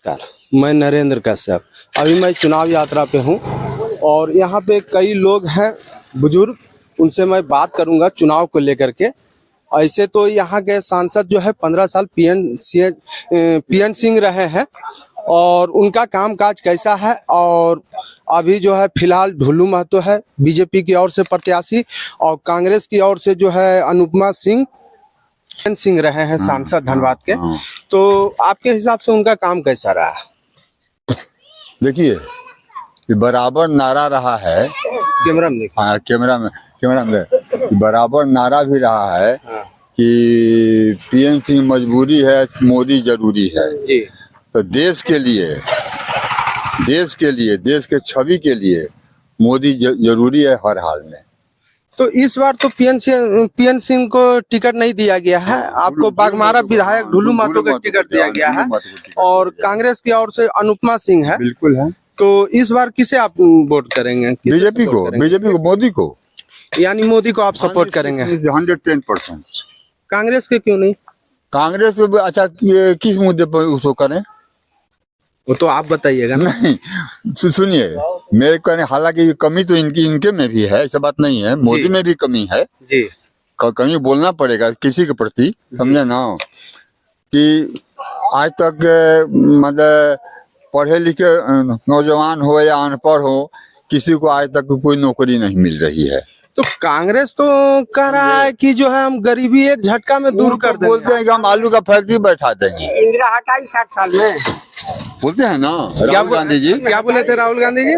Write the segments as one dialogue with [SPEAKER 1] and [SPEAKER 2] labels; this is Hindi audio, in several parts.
[SPEAKER 1] नमस्कार, मैं नरेंद्र कश्यप। अभी मैं चुनाव यात्रा पे हूँ और यहाँ पे कई लोग हैं बुजुर्ग, उनसे मैं बात करूँगा चुनाव को लेकर के। ऐसे तो यहाँ के सांसद जो है 15 साल पीएन सिंह रहे हैं और उनका कामकाज कैसा है। और अभी जो है फिलहाल ढुल्लू महतो है बीजेपी की ओर से प्रत्याशी, और कांग्रेस की ओर से जो है अनुपमा सिंह रहे हैं सांसद धनबाद के। तो आपके हिसाब से उनका काम कैसा रहा?
[SPEAKER 2] देखिए, ये बराबर नारा रहा है।
[SPEAKER 1] कैमरा में
[SPEAKER 2] हाँ, कैमरा में बराबर नारा भी रहा है कि पीएन सिंह मजबूरी है, मोदी जरूरी है।
[SPEAKER 1] जी।
[SPEAKER 2] तो देश के देश के छवि के लिए मोदी जरूरी है हर हाल में।
[SPEAKER 1] तो इस बार तो पीएन सिंह को टिकट नहीं दिया गया है, आपको बागमारा विधायक ढुल्लू महतो को टिकट दिया गया है और कांग्रेस की ओर से अनुपमा सिंह है।
[SPEAKER 2] बिल्कुल है।
[SPEAKER 1] तो इस बार किसे आप वोट करेंगे?
[SPEAKER 2] बीजेपी को, मोदी को,
[SPEAKER 1] यानी मोदी को आप सपोर्ट करेंगे?
[SPEAKER 2] 110%।
[SPEAKER 1] कांग्रेस के क्यों नहीं?
[SPEAKER 2] कांग्रेस को अच्छा किस मुद्दे पर उसको करें,
[SPEAKER 1] वो तो आप बताइएगा।
[SPEAKER 2] नहीं सुनिए, मेरे कहने हालांकि कमी तो इनके में भी है, ऐसा बात नहीं है। मोदी में भी कमी है
[SPEAKER 1] जी।
[SPEAKER 2] कहीं बोलना पड़ेगा किसी के प्रति, समझे ना, कि आज तक मतलब पढ़े लिखे नौजवान हो या अनपढ़ हो, किसी को आज तक कोई नौकरी नहीं मिल रही है।
[SPEAKER 1] तो कांग्रेस तो कह रहा है कि जो है हम गरीबी एक झटका में दूर कर देंगे।
[SPEAKER 2] बोलते हैं कि हम आलू का फैक्ट्री बैठा देंगे।
[SPEAKER 3] इंदिरा हटाई 60 साल में,
[SPEAKER 2] बोलते हैं ना राहुल गांधी जी।
[SPEAKER 1] क्या बोले थे राहुल गांधी जी?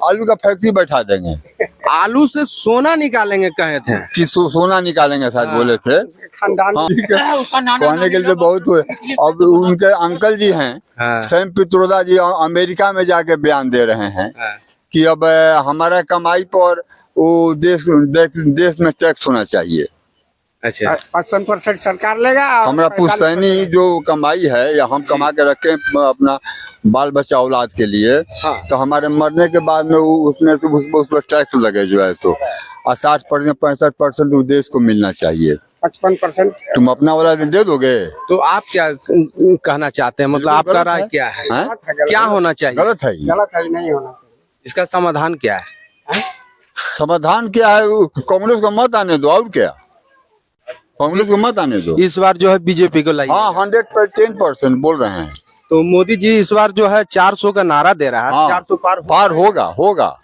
[SPEAKER 2] आलू का फैक्ट्री बैठा देंगे,
[SPEAKER 1] आलू से सोना निकालेंगे कहे थे
[SPEAKER 2] कि सोना निकालेंगे शायद बोले थे।
[SPEAKER 3] खानदान
[SPEAKER 2] कहने के लिए बहुत हुए। अब उनके अंकल जी हैं सैम पित्रोदा जी, अमेरिका में जाके बयान दे रहे हैं कि अब हमारा कमाई पर वो देश में टैक्स होना चाहिए।
[SPEAKER 1] अच्छा,
[SPEAKER 3] 55% सरकार लेगा।
[SPEAKER 2] हमारा पुश्तैनी जो कमाई है या हम कमा के रखें अपना बाल बच्चा औलाद के लिए, तो हमारे मरने के बाद में उसमें से उस पर टैक्स लगे जो है, तो 60% 65% देश को मिलना चाहिए।
[SPEAKER 3] 55%
[SPEAKER 2] तुम अपना वाला दे दोगे?
[SPEAKER 1] तो आप क्या कहना चाहते हैं? मतलब आपका राय क्या है? क्या होना चाहिए?
[SPEAKER 2] गलत है,
[SPEAKER 3] नहीं होना चाहिए।
[SPEAKER 1] इसका समाधान क्या है?
[SPEAKER 2] समाधान क्या है? कांग्रेस को मत आने दो, और क्या, कांग्रेस को मत आने दो।
[SPEAKER 1] इस बार जो है बीजेपी को लाइए।
[SPEAKER 2] हाँ, 110% बोल रहे हैं।
[SPEAKER 1] तो मोदी जी इस बार जो है 400 का नारा दे रहा है।
[SPEAKER 2] हाँ,
[SPEAKER 1] 400
[SPEAKER 2] पार होगा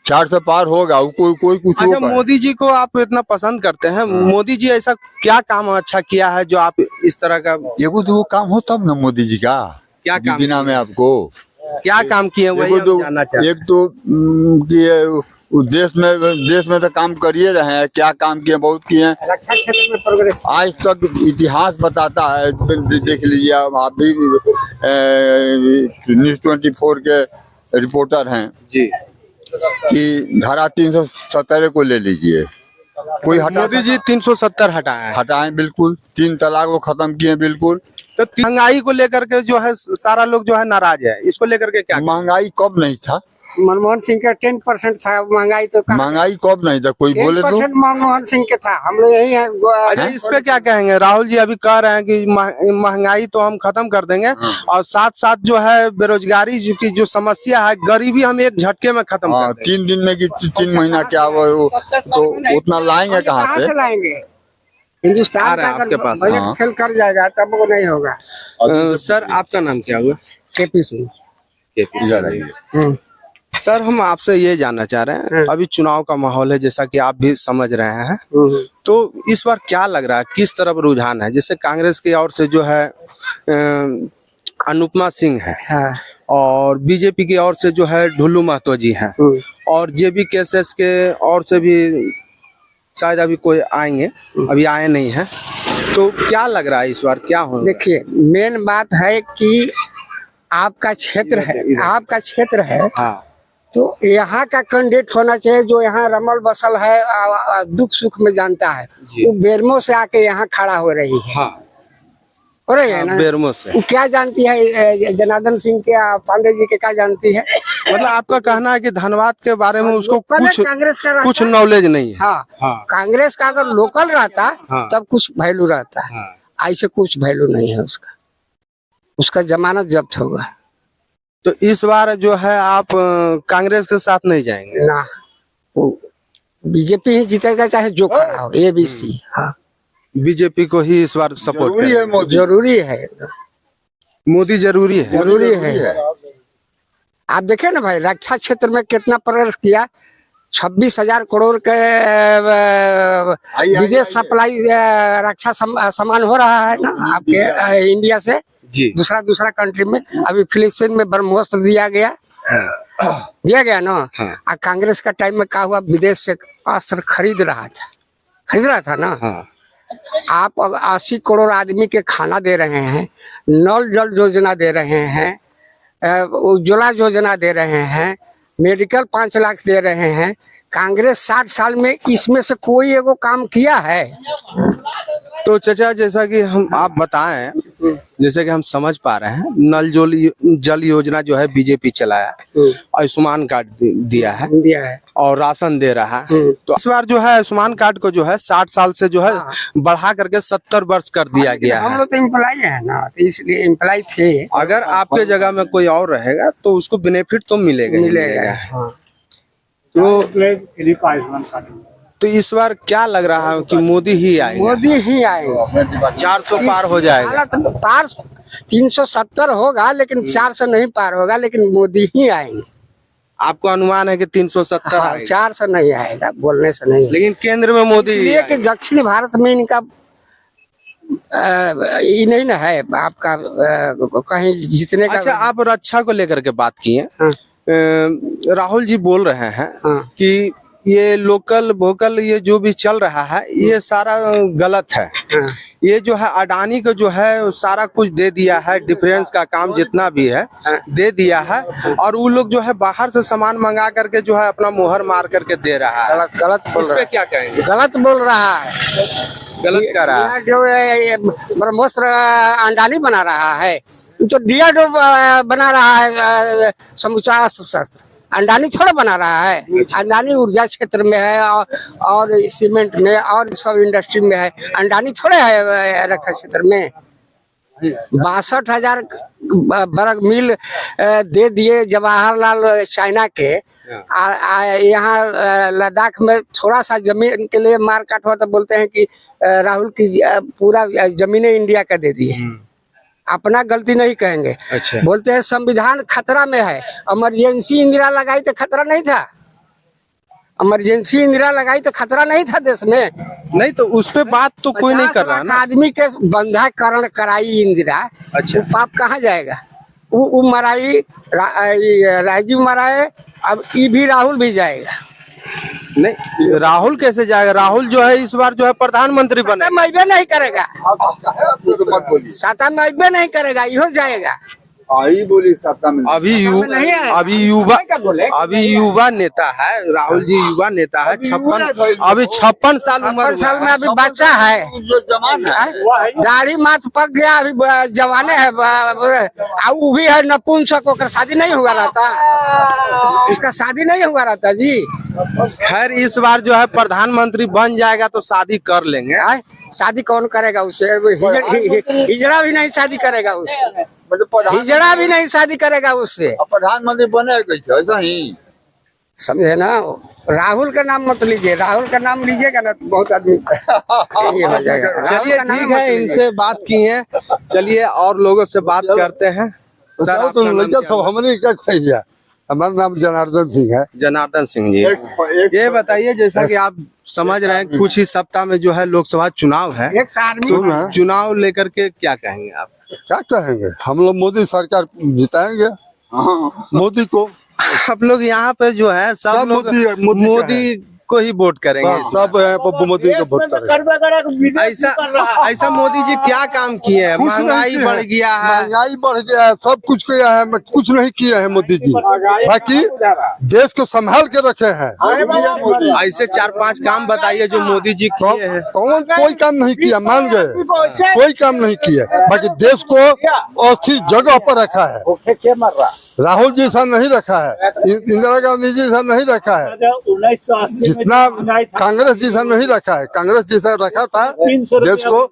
[SPEAKER 2] 400 पार होगा। कोई कुछ
[SPEAKER 1] अच्छा, मोदी जी को आप इतना पसंद करते हैं, मोदी जी ऐसा क्या काम अच्छा किया है जो आप इस तरह का?
[SPEAKER 2] एगो दो काम हो तब ना मोदी जी का
[SPEAKER 1] क्या काम
[SPEAKER 2] बिना में आपको
[SPEAKER 1] क्या काम किए वही हम जानना चाहते हैं।
[SPEAKER 2] एक तो कि देश में तो काम करिए रहे हैं, क्या काम किए, बहुत किए हैं।
[SPEAKER 3] रक्षा क्षेत्र में प्रोग्रेस
[SPEAKER 2] आज तक इतिहास बताता है, देख लीजिए आप भी न्यूज़ 24 के रिपोर्टर हैं
[SPEAKER 1] जी,
[SPEAKER 2] कि धारा 370 को ले लीजिए, कोई
[SPEAKER 1] मोदी जी 370
[SPEAKER 2] हटाए, बिल्कुल 3 तलाक को खत्म किए, बिल्कुल।
[SPEAKER 1] तो महंगाई को लेकर के जो है सारा लोग जो है नाराज है, इसको लेकर के क्या?
[SPEAKER 2] महंगाई कब नहीं था?
[SPEAKER 3] मनमोहन सिंह का 10% था महंगाई। तो
[SPEAKER 2] महंगाई कब नहीं था? कोई बोले तो
[SPEAKER 3] 10% मनमोहन सिंह के था। हम लोग यही है।
[SPEAKER 1] अच्छा, इस पे क्या कहेंगे? राहुल जी अभी कह रहे हैं कि महंगाई तो हम खत्म कर देंगे और साथ साथ जो है बेरोजगारी की जो समस्या है, गरीबी हम एक झटके में खत्म कर देंगे।
[SPEAKER 2] 3 दिन में कि 3 महीना क्या वो तो उतना लाएंगे कहाँ से?
[SPEAKER 3] लाएंगे? हिंदुस्तान का
[SPEAKER 1] आपके पास
[SPEAKER 3] बजट फेल कर जाएगा तब वो नहीं होगा।
[SPEAKER 1] सर आपका नाम क्या हुआ?
[SPEAKER 3] केपी सिंह।
[SPEAKER 1] सर हम आपसे ये जानना चाह रहे हैं, अभी चुनाव का माहौल है जैसा कि आप भी समझ रहे हैं, तो इस बार क्या लग रहा है किस तरफ रुझान है? जैसे कांग्रेस की ओर से जो है अनुपमा सिंह है और बीजेपी की ओर से जो है ढुल्लू महतो जी हैं और जेबी केसेस के ओर से भी शायद अभी कोई आएंगे, अभी आए नहीं हैं। तो क्या लग रहा है इस बार क्या होगा?
[SPEAKER 3] देखिए, मेन बात है कि आपका क्षेत्र है तो यहाँ का कैंडिडेट होना चाहिए जो यहाँ रमल बसल है, दुख सुख में जानता है। वो बेरमो से आके यहाँ खड़ा हो रही है। हो रही है ना
[SPEAKER 1] बेरमो से।
[SPEAKER 3] वो क्या जानती है? जनार्दन सिंह के पांडे जी के क्या जानती है?
[SPEAKER 1] मतलब आपका कहना है कि धनबाद के बारे में उसको कुछ नॉलेज नहीं है।
[SPEAKER 3] कांग्रेस का अगर लोकल रहता तब कुछ वैल्यू रहता है, ऐसे कुछ वैल्यू नहीं है उसका। उसका जमानत जब्त होगा।
[SPEAKER 1] तो इस बार जो है आप कांग्रेस के साथ नहीं जाएंगे?
[SPEAKER 3] ना, वो बीजेपी ही जीतेगा चाहे जो खड़ा हो, ABC। हाँ,
[SPEAKER 1] बीजेपी को ही इस बार सपोर्ट
[SPEAKER 2] जरूरी है मोदी।
[SPEAKER 3] जरूरी है एकदम,
[SPEAKER 1] मोदी जरूरी है।
[SPEAKER 3] जरूरी है। आप देखे ना भाई, रक्षा क्षेत्र में कितना प्रयास किया, 26,000 करोड़ के विदेश सप्लाई रक्षा सामान हो रहा है ना आपके इंडिया से
[SPEAKER 1] जी।
[SPEAKER 3] दूसरा कंट्री में। अभी फिलिस्तीन में ब्रह्मोस्त्र दिया गया, दिया गया ना।
[SPEAKER 1] हाँ।
[SPEAKER 3] कांग्रेस का टाइम में क्या हुआ, विदेश से अस्त्र खरीद रहा था ना।
[SPEAKER 1] हाँ।
[SPEAKER 3] आप 80 करोड़ आदमी के खाना दे रहे हैं, नल जल योजना दे रहे हैं, उज्ज्वला योजना दे रहे हैं, मेडिकल 5 लाख दे रहे हैं। कांग्रेस 60 साल में इसमें से कोई एगो काम किया है?
[SPEAKER 1] तो चाचा जैसा कि आप बताएं, जैसे कि हम समझ पा रहे हैं, नल जल योजना जो है बीजेपी चलाया, आयुष्मान कार्ड दिया है और राशन दे रहा है। तो इस बार जो है आयुष्मान कार्ड को जो है 60 साल से जो है बढ़ा करके 70 वर्ष कर दिया गया है।
[SPEAKER 3] हम लोग तो एम्प्लॉय है ना, तो इसलिए एम्प्लॉय थे।
[SPEAKER 1] अगर आपके जगह में कोई और रहेगा तो उसको बेनिफिट तो मिलेगा।
[SPEAKER 3] हाँ।
[SPEAKER 1] तो इस बार क्या लग रहा है कि मोदी ही आएंगे?
[SPEAKER 3] मोदी ही आएंगे।
[SPEAKER 1] 400 पार हो जाएगा।
[SPEAKER 3] हालत पार 370 होगा, लेकिन 400 नहीं पार होगा, लेकिन मोदी ही आएंगे।
[SPEAKER 1] आपको अनुमान है कि 370?
[SPEAKER 3] हाँ, 400 नहीं आएगा, बोलने से नहीं।
[SPEAKER 1] लेकिन केंद्र में मोदी
[SPEAKER 3] इसलिए कि दक्षिण भारत में इनका ये नहीं ना है आपका कहीं जीतने का।
[SPEAKER 1] अच्छा, आप रक्षा को लेकर के बात किए।
[SPEAKER 3] हाँ।
[SPEAKER 1] राहुल जी बोल रहे हैं कि ये लोकल वोकल ये जो भी चल रहा है ये सारा गलत है। ये जो है अडानी को जो है सारा कुछ दे दिया है, डिफरेंस का काम जितना भी है दे दिया है, और वो लोग जो है बाहर से सामान मंगा करके जो है अपना मोहर मार करके दे रहा है।
[SPEAKER 3] गलत बोल
[SPEAKER 1] इस
[SPEAKER 3] रहा
[SPEAKER 1] पे
[SPEAKER 3] है।
[SPEAKER 1] क्या कहेंगे?
[SPEAKER 3] गलत बोल रहा है,
[SPEAKER 1] गलत कर रहा है।
[SPEAKER 3] जो ब्रह्मोस्त्र अंडानी बना रहा है, तो डीआरडीओ बना रहा है समूचा अस्त्र शस्त्र। अंडानी थोड़ा बना रहा है। अंडानी ऊर्जा क्षेत्र में है और सीमेंट में और सब इंडस्ट्री में है। अंडानी थोड़े है रक्षा क्षेत्र में। 62,000 वर्ग मील दे दिए जवाहरलाल चाइना के। यहाँ लद्दाख में थोड़ा सा जमीन के लिए मार काट हुआ तो बोलते हैं कि राहुल की पूरा जमीनें इंडिया का दे दिए। अपना गलती नहीं कहेंगे।
[SPEAKER 1] अच्छा।
[SPEAKER 3] बोलते हैं संविधान खतरा में है। इमरजेंसी इंदिरा लगाई तो खतरा नहीं था। इमरजेंसी इंदिरा लगाई तो खतरा नहीं था देश में।
[SPEAKER 1] नहीं तो उस पे बात तो कोई नहीं कर रहा
[SPEAKER 3] 50
[SPEAKER 1] ना।
[SPEAKER 3] लाख आदमी के बंधाकरण कराई इंदिरा।
[SPEAKER 1] अच्छा।
[SPEAKER 3] वो पाप कहाँ जाएगा? वो मराई, राजीव मराए, अब ये भी राहुल भी जाएगा।
[SPEAKER 1] नहीं, राहुल कैसे जाएगा? राहुल जो है इस बार जो है प्रधानमंत्री बने।
[SPEAKER 3] मैबे नहीं करेगा, साता मैबे नहीं करेगा, इहो जाएगा।
[SPEAKER 1] अभी युवा नेता है राहुल जी, युवा नेता है। 56 साल उम्र
[SPEAKER 3] 56 साल में अभी बच्चा है, दाढ़ी माथ पक गया, अभी जवाने है। वो भी है नपुंसक, ओकर शादी नहीं हुआ रहता, इसका शादी नहीं हुआ रहता जी।
[SPEAKER 1] खैर इस बार जो है प्रधानमंत्री बन जाएगा तो शादी कर लेंगे।
[SPEAKER 3] शादी कौन करेगा उससे? हिजड़ा भी नहीं शादी करेगा उससे, हिजड़ा भी नहीं शादी करेगा उससे।
[SPEAKER 2] प्रधानमंत्री बने कैसे? ऐसा ही
[SPEAKER 3] समझे ना। राहुल का नाम मत लीजिए, राहुल का नाम लीजिएगा ना तो बहुत आदमी ये हो जाएगा।
[SPEAKER 1] चलिए ठीक है, इनसे बात की है। चलिए और लोगों से बात करते हैं। सर आपका नाम क्या है?
[SPEAKER 4] हमने क्या कहिए, हमारा नाम जनार्दन सिंह है।
[SPEAKER 1] जनार्दन सिंह जी, ये बताइए जैसा कि आप समझ रहे हैं कुछ ही सप्ताह में जो है लोकसभा चुनाव है,
[SPEAKER 3] एक आदमी
[SPEAKER 1] तो चुनाव लेकर के क्या कहेंगे आप?
[SPEAKER 4] क्या कहेंगे, हम लोग मोदी सरकार जिताएंगे। मोदी को
[SPEAKER 1] आप लोग यहाँ पे जो है सब लोग मोदी को ही वोट करेंगे।
[SPEAKER 4] सब मोदी को वोट करेंगे।
[SPEAKER 1] ऐसा मोदी जी क्या काम किए हैं? महंगाई बढ़ गया है,
[SPEAKER 4] महंगाई बढ़ गया है, सब कुछ किया है, कुछ नहीं किया है मोदी जी। बाकी देश को संभाल के रखे हैं।
[SPEAKER 1] ऐसे 4-5 काम बताइए जो मोदी जी किए हैं।
[SPEAKER 4] कौन कोई काम नहीं किया, मान गए, कोई काम नहीं किया। बाकी देश को अस्थिर जगह पर रखा है। राहुल जी सा नहीं रखा है, इंदिरा गांधी जी सा नहीं रखा है, जितना कांग्रेस जी सा नहीं रखा है। कांग्रेस जी सा रखा था देश को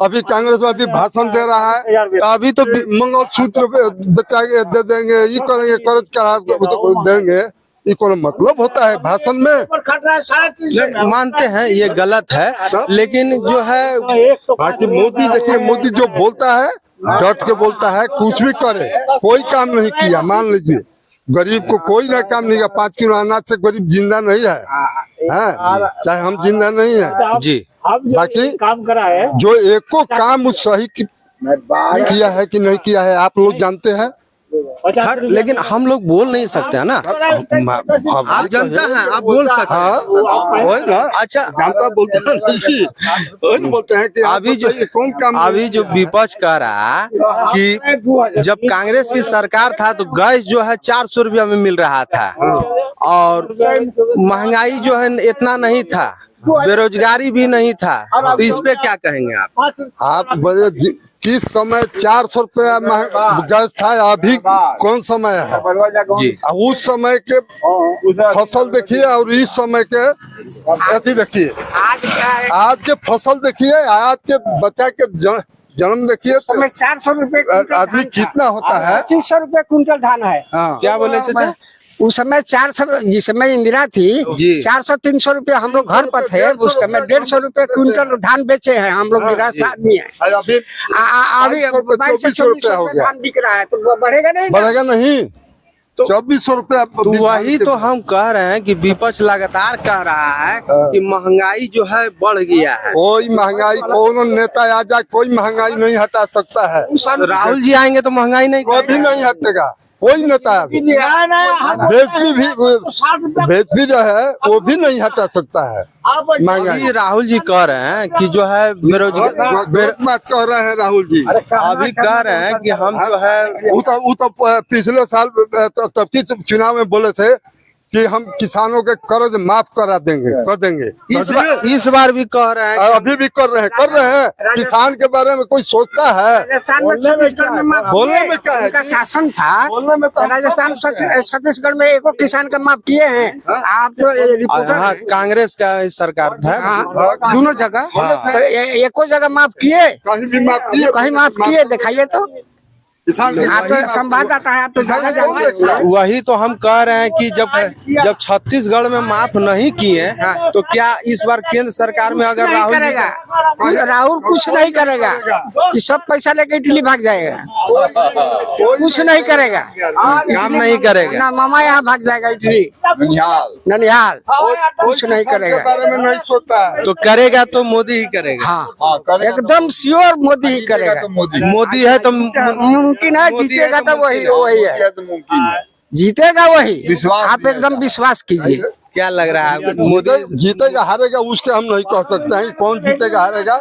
[SPEAKER 4] अभी कांग्रेस में अभी भाषण दे रहा है,
[SPEAKER 1] अभी तो
[SPEAKER 4] मंगलसूत्र बचा के दे देंगे, ये करेंगे, कर्ज करा देंगे, ये कोई मतलब होता है भाषण में?
[SPEAKER 1] नहीं, मानते हैं ये गलत है, लेकिन जो है
[SPEAKER 4] बाकी मोदी देखिए, मोदी जो बोलता है डट के बोलता है, कुछ भी करे, कोई काम नहीं किया। मान लीजिए गरीब को कोई ना काम नहीं किया, 5 किलो अनाज से गरीब जिंदा नहीं है, चाहे हम जिंदा नहीं है
[SPEAKER 1] जी।
[SPEAKER 4] बाकी
[SPEAKER 5] काम करा है,
[SPEAKER 4] जो एको काम सही किया है कि नहीं किया है आप लोग जानते हैं।
[SPEAKER 1] हर लेकिन हम लोग बोल नहीं सकते हैं ना, आप जनता हैं, आप बोल सकते हैं।
[SPEAKER 4] वही ना,
[SPEAKER 1] अच्छा,
[SPEAKER 4] जनता बोलते हैं वही बोलते हैं कि
[SPEAKER 1] अभी जो
[SPEAKER 4] कौन काम
[SPEAKER 1] अभी जो विपक्ष कह रहा है कि जब कांग्रेस की सरकार था तो गैस जो है 400 रुपया में मिल रहा था, और महंगाई जो है इतना नहीं था, बेरोजगारी भी नहीं था, तो इस पे क्या कहेंगे
[SPEAKER 4] आप बड़े किस समय 400 रुपया गैस था, अभी कौन समय है
[SPEAKER 1] जी?
[SPEAKER 4] उस समय के फसल देखिए और इस समय के अथी देखिए, आज के फसल देखिए, आज के बच्चा के जन्म देखिए,
[SPEAKER 3] 400 रुपए
[SPEAKER 4] आदमी कितना होता है,
[SPEAKER 3] 2500 रुपए कुंटल धान है।
[SPEAKER 1] क्या बोले चाचा?
[SPEAKER 3] उस समय 400, जिस समय इंदिरा थी,
[SPEAKER 1] जी।
[SPEAKER 3] 400-300 रुपए हम लोग घर पर थे, उस समय 150 रुपए क्विंटल धान बेचे हैं हम लोग, निराश आदमी है।
[SPEAKER 4] अभी
[SPEAKER 3] अभी 2200 रुपए
[SPEAKER 4] हो गया,
[SPEAKER 3] धान बिक रहा है, तो बढ़ेगा नहीं ना?
[SPEAKER 4] बढ़ेगा नहीं, 2400 रुपया।
[SPEAKER 1] तो वही तो हम कह रहे हैं कि विपक्ष लगातार कह रहा है कि महंगाई जो है बढ़ गया है।
[SPEAKER 4] कोई महंगाई, कौन नेता आ जाए, कोई महंगाई नहीं हटा सकता है।
[SPEAKER 1] तो राहुल जी आएंगे तो महंगाई नहीं
[SPEAKER 4] कभी नहीं हटेगा, कोई नेता बेच भी रहे वो भी नहीं हटा सकता है महंगाई।
[SPEAKER 1] अभी राहुल जी कह रहे हैं कि जो है बेरोजगार,
[SPEAKER 4] बात कह रहे हैं राहुल जी,
[SPEAKER 1] अभी कह रहे हैं कि हम जो है
[SPEAKER 4] वो तो पिछले साल तब की चुनाव में बोले थे कि हम किसानों के कर्ज माफ करा देंगे, कर देंगे।
[SPEAKER 1] इस बार भी कह रहे हैं,
[SPEAKER 4] अभी भी कर रहे हैं। किसान के बारे में कोई सोचता है?
[SPEAKER 3] राजस्थान में, छत्तीसगढ़ में माफ
[SPEAKER 4] बोलने
[SPEAKER 3] किए,
[SPEAKER 4] में क्या है?
[SPEAKER 3] उनका शासन था,
[SPEAKER 4] बोलने में तो
[SPEAKER 3] राजस्थान छत्तीसगढ़ में एको किसान का माफ किए हैं। आप तो रिपोर्टर
[SPEAKER 1] हाँ, कांग्रेस का सरकार था,
[SPEAKER 3] दोनों जगह, तो एको जगह माफ किए,
[SPEAKER 4] कहीं भी माफ किए,
[SPEAKER 3] कहीं माफ किए दिखाइए तो।
[SPEAKER 4] किसान
[SPEAKER 3] आप तो संवाददाता है, आप तो ज्यादा जानते हैं।
[SPEAKER 1] वही तो हम कह रहे हैं कि जब छत्तीसगढ़ में माफ नहीं किए तो क्या इस बार केंद्र सरकार में अगर
[SPEAKER 3] नहीं
[SPEAKER 1] राहुल जी
[SPEAKER 3] करेगा, राहुल कुछ नहीं करेगा, ये सब पैसा लेके इटली भाग जाएगा, कुछ नहीं करेगा,
[SPEAKER 1] काम नहीं करेगा,
[SPEAKER 3] ना मामा यहाँ भाग जाएगा इटली, ननिहाल, कुछ नहीं करेगा।
[SPEAKER 4] बारे में नहीं सोचता है।
[SPEAKER 1] तो करेगा तो मोदी ही करेगा।
[SPEAKER 3] हाँ, एकदम श्योर मोदी ही करेगा।
[SPEAKER 1] मोदी है तो
[SPEAKER 3] मुमकिन है, जीतेगा तो वही है, जीतेगा वही, आप एकदम विश्वास कीजिए।
[SPEAKER 1] क्या लग रहा है मोदी
[SPEAKER 4] जीतेगा हारेगा उसके हम नहीं कह सकते हैं कौन जीतेगा हारेगा।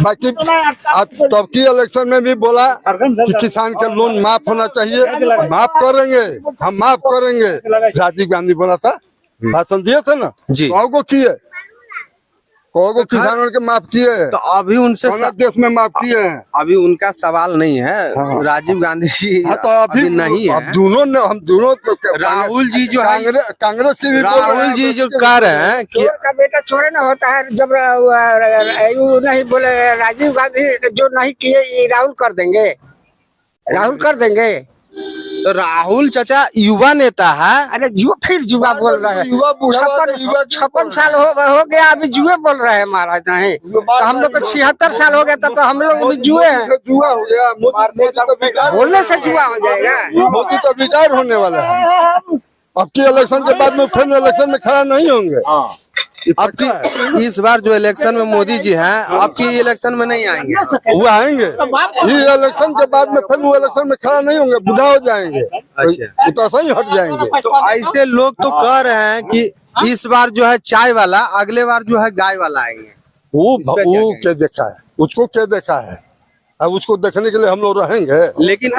[SPEAKER 4] बाकी तब की इलेक्शन में भी बोला कि किसान का लोन माफ होना चाहिए, माफ करेंगे, हम माफ करेंगे। राजीव गांधी बोला था, भाषण दिए थे ना
[SPEAKER 1] जी,
[SPEAKER 4] को किए, को किसानों के माफ किए,
[SPEAKER 1] तो अभी उनसे
[SPEAKER 4] देश में माफ किए हैं।
[SPEAKER 1] अभी उनका सवाल नहीं है, राजीव गांधी जी
[SPEAKER 4] तो अभी
[SPEAKER 1] नहीं है,
[SPEAKER 4] हम दोनों
[SPEAKER 1] राहुल जी जो है,
[SPEAKER 4] कांग्रेस की भी
[SPEAKER 1] राहुल जी जो कह रहे हैं कि
[SPEAKER 3] का बेटा छोड़े ना होता है, जब वो नहीं बोले राजीव गांधी जो नहीं किए ये राहुल कर देंगे, राहुल कर देंगे।
[SPEAKER 1] तो राहुल चाचा युवा नेता है।
[SPEAKER 3] अरे फिर जुआ बोल रहे हैं, 56 साल हो गया, अभी जुए बोल रहे हैं महाराज। नहीं तो हम लोग को 76 साल हो गया, तब तो हम लोग भी जुए हैं।
[SPEAKER 4] जुआ हो गया, मोदी तो
[SPEAKER 3] बोलने से जुआ हो जाएगा।
[SPEAKER 4] मोदी तो रिटायर होने वाला है, अब की इलेक्शन के बाद में फिर इलेक्शन में खड़ा नहीं होंगे।
[SPEAKER 1] अब की इस बार जो इलेक्शन में मोदी जी हैं, अब की इलेक्शन में नहीं आएंगे,
[SPEAKER 4] वो आएंगे ये इलेक्शन के बाद में, फिर वो इलेक्शन में खड़ा नहीं होंगे, बुढ़ा हो जाएंगे,
[SPEAKER 1] अच्छा,
[SPEAKER 4] तो सही हट जाएंगे।
[SPEAKER 1] तो ऐसे लोग तो कह रहे हैं कि इस बार जो है चाय वाला, अगले बार जो है गाय वाला आएंगे।
[SPEAKER 4] वो क्या देखा है, उसको क्या देखा है, अब उसको देखने के लिए हम लोग रहेंगे।
[SPEAKER 1] लेकिन